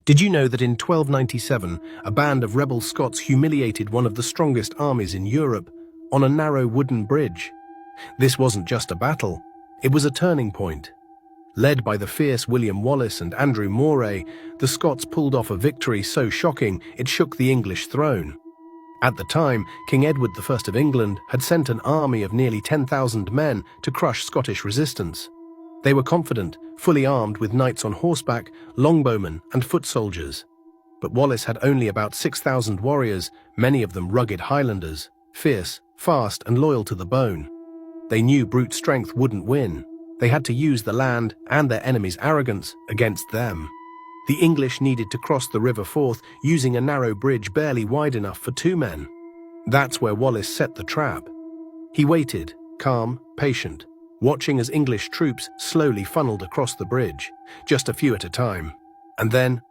Did you know that in 1297, a band of rebel Scots humiliated one of the strongest armies in Europe on a narrow wooden bridge? This wasn't just a battle, it was a turning point. Led by the fierce William Wallace and Andrew Moray, the Scots pulled off a victory so shocking it shook the English throne. At the time, King Edward I of England had sent an army of nearly 10,000 men to crush Scottish resistance. They were confident, fully armed with knights on horseback, longbowmen and foot soldiers. But Wallace had only about 6,000 warriors, many of them rugged Highlanders, fierce, fast and loyal to the bone. They knew brute strength wouldn't win. They had to use the land and their enemies' arrogance against them. The English needed to cross the River Forth using a narrow bridge barely wide enough for 2 men. That's where Wallace set the trap. He waited, calm, patient, watching as English troops slowly funneled across the bridge, just a few at a time. And then,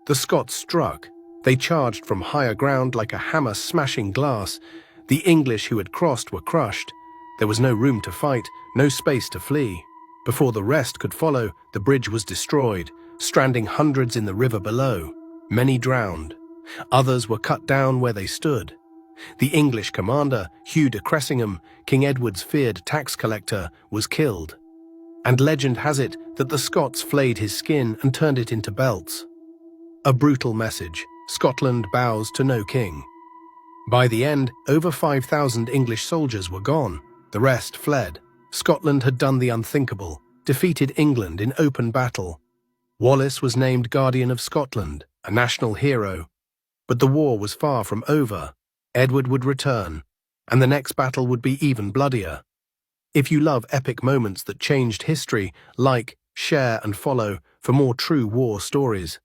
the Scots struck. They charged from higher ground like a hammer smashing glass. The English who had crossed were crushed. There was no room to fight, no space to flee. Before the rest could follow, the bridge was destroyed, stranding hundreds in the river below. Many drowned. Others were cut down where they stood. The English commander, Hugh de Cressingham, King Edward's feared tax collector, was killed. And legend has it that the Scots flayed his skin and turned it into belts. A brutal message: Scotland bows to no king. By the end, over 5,000 English soldiers were gone. The rest fled. Scotland had done the unthinkable, defeated England in open battle. Wallace was named Guardian of Scotland, a national hero. But the war was far from over. Edward would return, and the next battle would be even bloodier. If you love epic moments that changed history, like, share and follow for more true war stories.